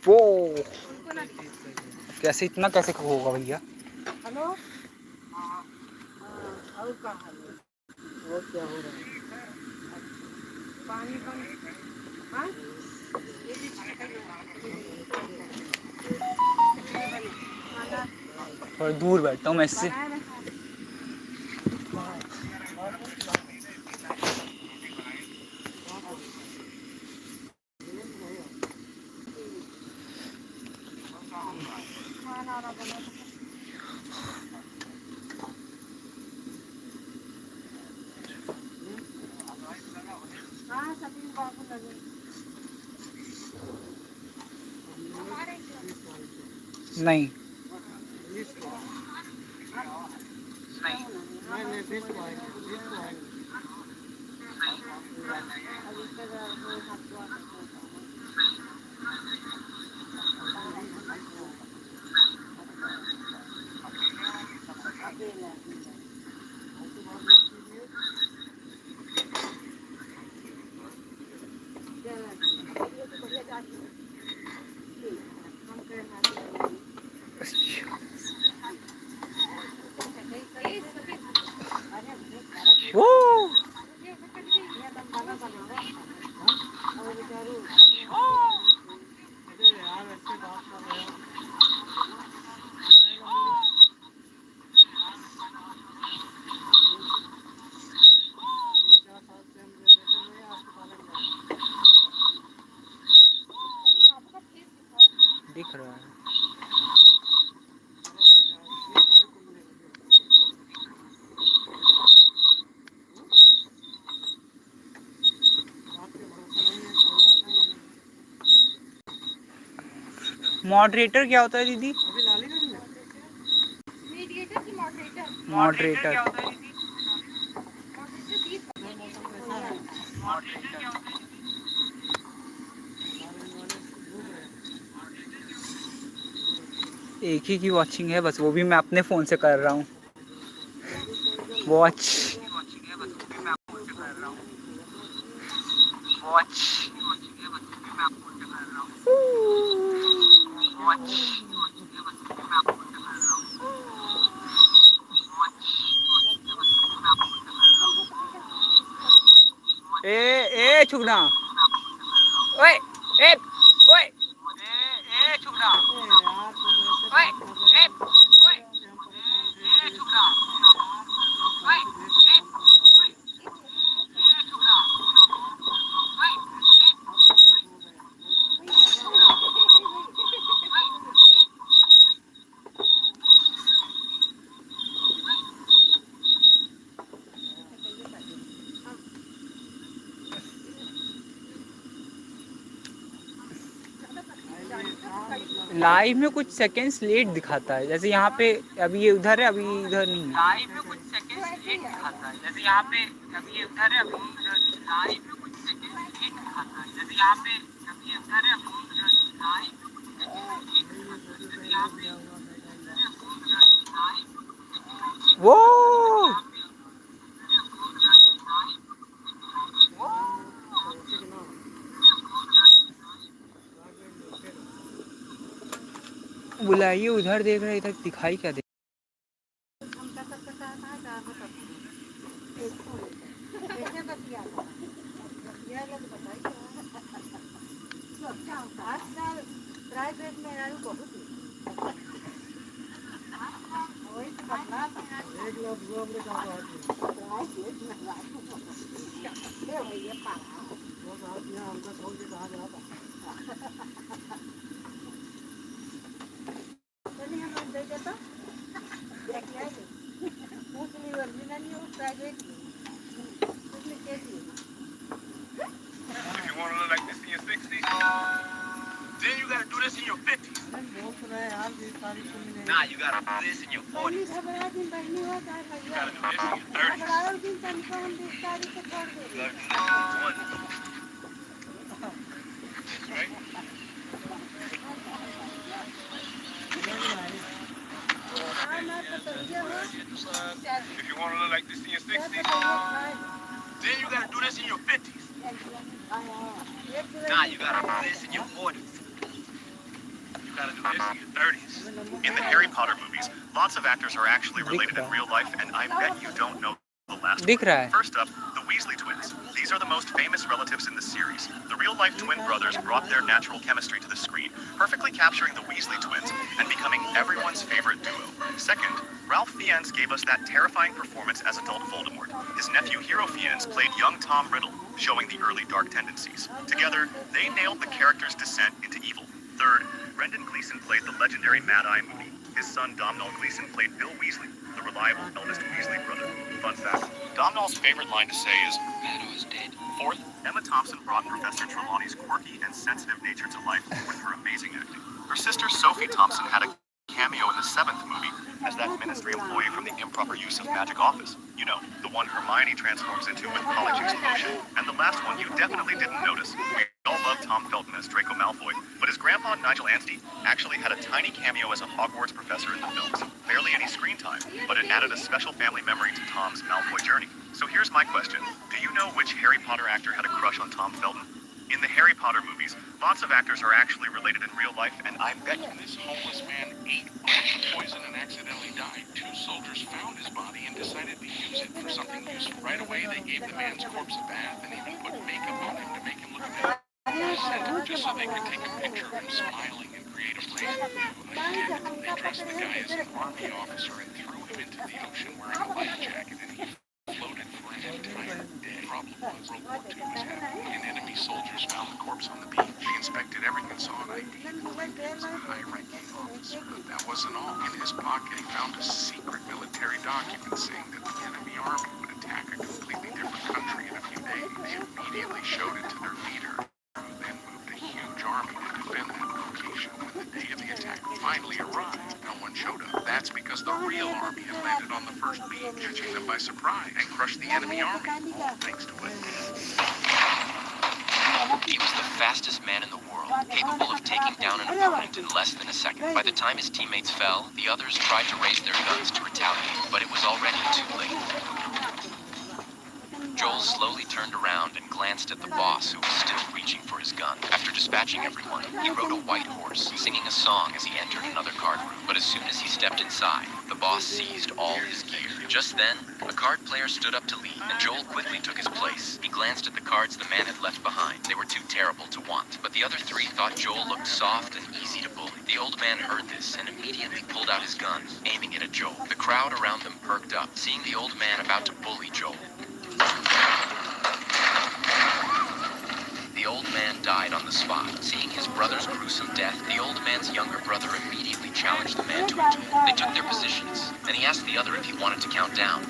वो कैसे इतना कैसे होगा भैया? हेलो। हाँ, और क्या हाल है? वो क्या हो रहा है? पानी बंद। हाँ, थोड़ा दूर बैठता हूँ मैं इससे। हाँ, सभी बाबू लगे। नहीं वो दिख रहा है। मॉडरेटर क्या होता है दीदी? मॉडरेटर एक ही की वॉचिंग है बस, वो भी मैं अपने फ़ोन से कर रहा हूँ। वॉच वॉच ए ए छुगना ओए ए ओए ए छुगना ओए ए ओए ए छुगना ओए ए लाइव में कुछ सेकंड्स लेट दिखाता है, जैसे यहाँ पे अभी ये उधर है, अभी इधर नहीं है। लाइव में कुछ सेकंड्स लेट दिखाता है, जैसे यहाँ पे अभी ये उधर है, अभी इधर नहीं है। लाइव में कुछ सेकंड्स लेट दिखाता है, जैसे यहाँ पे अभी ये उधर है, अभी इधर नहीं है। लाइव में कुछ सेकंड्स लेट दिखाता है, जैसे यहाँ पे वो बुलाइए, उधर देख रहे, इधर दिखाई क्या दे। प्राइवेट में बहुत If you want to look like this in your 60s, then you got to do this in your 50s. Nah, you got to do this in your 40s. You got to do this in your 30s. You got to do this in your 20s. That's right. If you want to look like this in your 60s, then you got to do this in your 50s. Nah, you got to do this in your 40s. You gotta do this in your 30s. In the Harry Potter movies, lots of actors are actually दिख related in रहा real life, and I bet you don't know the last दिख one. रहा है First up, the Weasley twins. These are the most famous relatives in the series. The real-life twin brothers brought their natural chemistry to the screen, perfectly capturing the Weasley twins and becoming everyone's favorite duo. Second, Ralph Fiennes gave us that terrifying performance as adult Voldemort. His nephew Hero Fiennes played young Tom Riddle, showing the early dark tendencies. Together, they nailed the character's descent into evil. Third, Brendan Gleeson played the legendary Mad-Eye Moody. His son Domhnall Gleeson played Bill Weasley, the reliable eldest Weasley brother. Fun fact, Domhnall's favorite line to say is, "Maddo is dead." Fourth, Emma Thompson brought Professor Trelawney's quirky and sensitive nature to life with her amazing acting. Her sister Sophie Thompson had a cameo in the 7th movie as that ministry employee from the improper use of magic office. You know, the one Hermione transforms into with Polyjuice potion. And the last one you definitely didn't notice. We all love Tom Felton as Draco Malfoy, but his grandpa Nigel Anstey actually had a tiny cameo as a Hogwarts professor in the films. Barely any screen time, but it added a special family memory to Tom's Malfoy journey. So here's my question. Do you know which Harry Potter actor had a crush on Tom Felton? In the Harry Potter movies, lots of actors are actually related in real life, and I bet you This homeless man ate poison and accidentally died. 2 soldiers found his body and decided to use it for something useful. Right away, they gave the man's corpse a bath and even put makeup on him to make him look a bit just so they could take a picture of him smiling and create a brand new idea. They dressed the guy as an army officer and threw him into the ocean wearing a life jacket, and he floated for an entire day. The problem was World War II was happening, and enemy soldiers found the corpse on the beach. They inspected everything and saw an ID claimed he was a high-ranking officer. But that wasn't all. In his pocket, he found a secret military document saying that the enemy army would attack a completely different country in a few days. They immediately showed it to their leader, who then moved a huge army to defend that location. When the day of the attack finally arrived, no one showed up. That's because the real army had landed on the first beach, catching them by surprise, and crushed the enemy army, all thanks to it. He was the fastest man in the world, capable of taking down an opponent in less than a second. By the time his teammates fell, the others tried to raise their guns to retaliate, but it was already too late. Joel slowly turned around and glanced at the boss, who was still reaching for his gun. After dispatching everyone, he rode a white horse, singing a song as he entered another card room. But as soon as he stepped inside, the boss seized all his gear. Just then, a card player stood up to lead, and Joel quickly took his place. He glanced at the cards the man had left behind. They were too terrible to want, but the other 3 thought Joel looked soft and easy to bully. The old man heard this and immediately pulled out his gun, aiming it at Joel. The crowd around them perked up, seeing the old man about to bully Joel. The old man died on the spot. Seeing his brother's gruesome death, the old man's younger brother immediately challenged the man to a duel. They took their positions, and he asked the other if he wanted to count down. The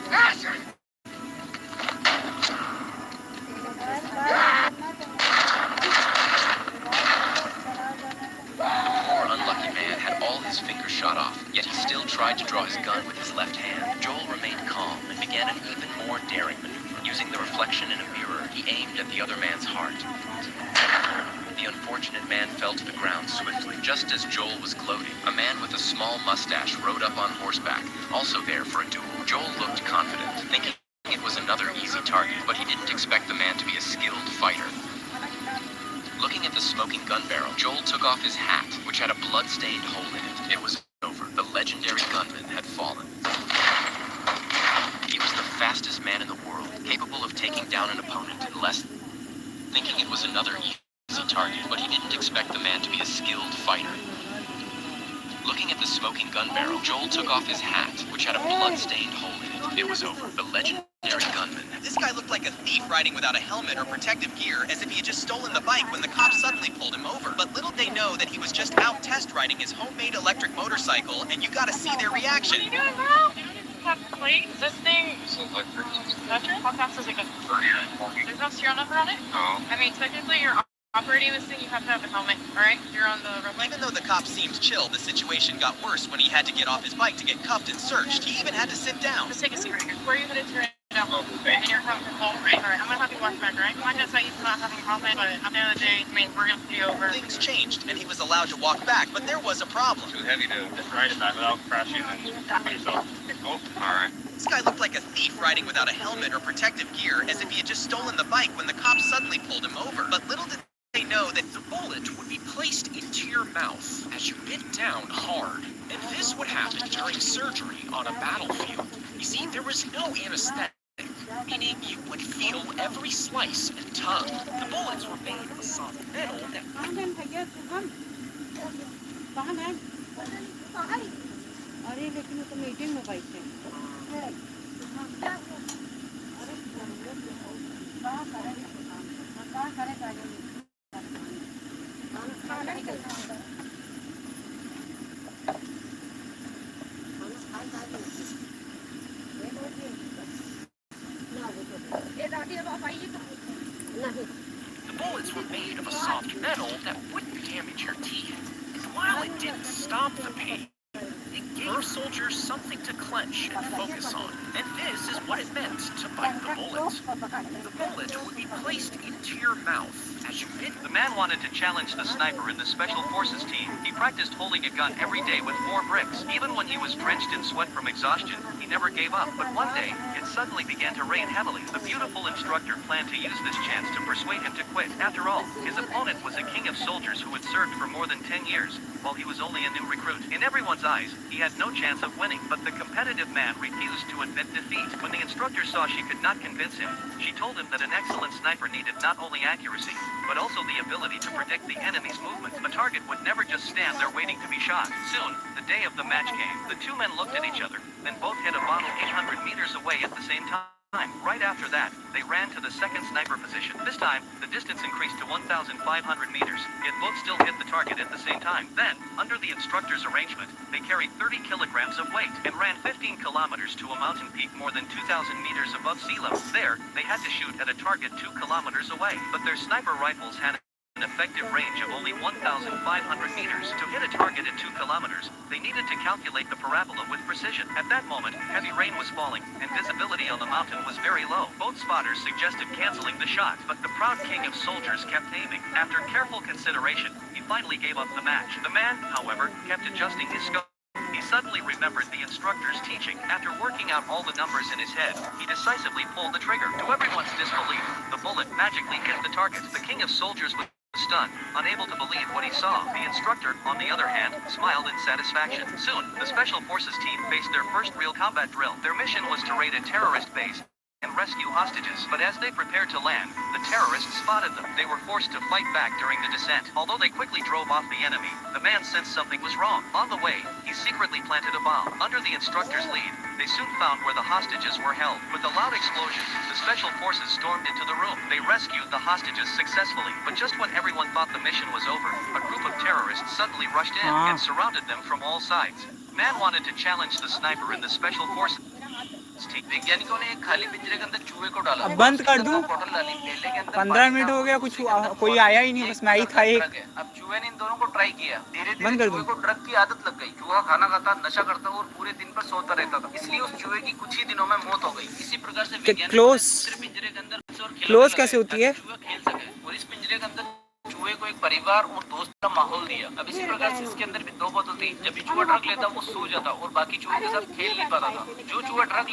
poor unlucky man had all his fingers shot off, yet he still tried to draw his gun with his left hand. Joel remained calm and began an even more daring maneuver. Using the reflection in a mirror, he aimed at the other man's heart. The unfortunate man fell to the ground swiftly. Just as Joel was gloating, a man with a small mustache rode up on horseback, also there for a duel. Joel looked confident, thinking it was another easy target, but he didn't expect the man to be a skilled fighter. Looking at the smoking gun barrel, Joel took off his hat, which had a blood-stained hole in it. It was over. The legendary gunman had fallen. He was the fastest man in the world, capable of taking down an opponent in less thinking it was another easy target, but he didn't expect the man to be a skilled fighter. Looking at the smoking gun barrel, Joel took off his hat, which had a blood-stained hole in it. It was over. The legendary gunman. This guy looked like a thief riding without a helmet or protective gear, as if he had just stolen the bike when the cops suddenly pulled him over. But little they know that he was just out test riding his homemade electric motorcycle, and you gotta see their reaction. What are you doing, bro? Have plates. This thing. This is electric. Electric? How fast does it go? There's no serial number on it? No. I mean, technically, you're operating this thing, you have to have a helmet, alright? You're on the road. Even though the cop seemed chill, the situation got worse when he had to get off his bike to get cuffed and searched. He even had to sit down. Just take a seat right here. Where are you headed to right now? And you're coming from home, right? Alright, I'm gonna have you walk back, right? I'm not gonna say you not having a helmet, but at the end of the day, I mean, we're gonna see you over. Things changed, and he was allowed to walk back, but there was a problem. Too heavy to ride it back without crashing and hurt yourself. Oh, alright. This guy looked like a thief riding without a helmet or protective gear, as if he had just stolen the bike when the cops suddenly pulled him over. But little did they know that the bullet would be placed into your mouth. as you bit down hard. And this would happen during surgery on a battlefield. You see, there was no anesthetic, meaning you would feel every slice and tug. The bullets were made of a soft metal that अरे लेकिन वो तो meeting में बैठे the bullets were made of a soft metal that wouldn't damage your teeth. And while it didn't stop the pain, it gave soldiers something to clench and focus on. And this is what it meant to bite the bullet. The bullet would be placed into your mouth as you bit. The man wanted to challenge the sniper in the Special Forces team. He practiced holding a gun every day with 4 bricks. Even when he was drenched in sweat from exhaustion, he never gave up. But one day, it suddenly began to rain heavily. The beautiful instructor planned to use this chance to persuade him to quit. After all, his opponent was a king of soldiers who had served for more than 10 years, while he was only a new recruit. In everyone's eyes, he had no chance of winning, but the competitive man refused to admit defeat. When the instructor saw she could not convince him, she told him that an excellent sniper needed not only accuracy, but also the ability to predict the enemy's movement. A target would never just stand there waiting to be shot. Soon, the day of the match came. The 2 men looked at each other, then both hit a bottle 800 meters away at the same time. Right after that, they ran to the second sniper position. This time, the distance increased to 1,500 meters, yet both still hit the target at the same time. Then, under the instructor's arrangement, they carried 30 kilograms of weight and ran 15 kilometers to a mountain peak more than 2,000 meters above sea level. There, they had to shoot at a target 2 kilometers away, but their sniper rifles had an effective range of only 1,500 meters. To hit a target at 2 kilometers, they needed to calculate the parabola with precision. At that moment, heavy rain was falling, and visibility on the mountain was very low. Both spotters suggested canceling the shot, but the proud king of soldiers kept aiming. After careful consideration, he finally gave up the match. The man, however, kept adjusting his scope. He suddenly remembered the instructor's teaching. After working out all the numbers in his head, he decisively pulled the trigger. To everyone's disbelief, the bullet magically hit the target. The king of soldiers was stunned, unable to believe what he saw. The instructor, on the other hand, smiled in satisfaction. Soon, the Special Forces team faced their first real combat drill. Their mission was to raid a terrorist base and rescue hostages. But as they prepared to land, the terrorists spotted them. They were forced to fight back during the descent. Although they quickly drove off the enemy, the man sensed something was wrong. On the way, he secretly planted a bomb. Under the instructor's lead, they soon found where the hostages were held. With a loud explosion, the Special Forces stormed into the room. They rescued the hostages successfully. But just when everyone thought the mission was over, a group of terrorists suddenly rushed in and surrounded them from all sides. Man wanted to challenge the sniper in the Special Forces. वैज्ञानिकों ने खाली पिंजरे के अंदर चूहे को डाला। अब बंद कर दूं? बोतल डाली, थैले के अंदर 15 मिनट हो गया, कुछ कोई आया ही नहीं, बस मैं ही था एक। अब चूहे ने इन दोनों को ट्राई किया, धीरे-धीरे बंद कर चूहे दूं? को ड्रग की आदत लग गई। चूहा खाना खाता, नशा करता और पूरे दिन पर सोता रहता था। इसलिए उस चूहे की कुछ ही दिनों में मौत हो गई। इसी प्रकार से वैज्ञानिकों ने दूसरे पिंजरे के अंदर क्लोज कैसे होती है? चूहा खेल सके और इस पिंजरे के अंदर चूहे को एक परिवार और दोस्त का माहौल दिया। अब इसी प्रकार से इसके अंदर भी 2 बोतल थी। जब भी चूहा ड्रग लेता वो सो जाता और बाकी चूहे के साथ खेल नहीं पाता था। जो चूहा ड्रग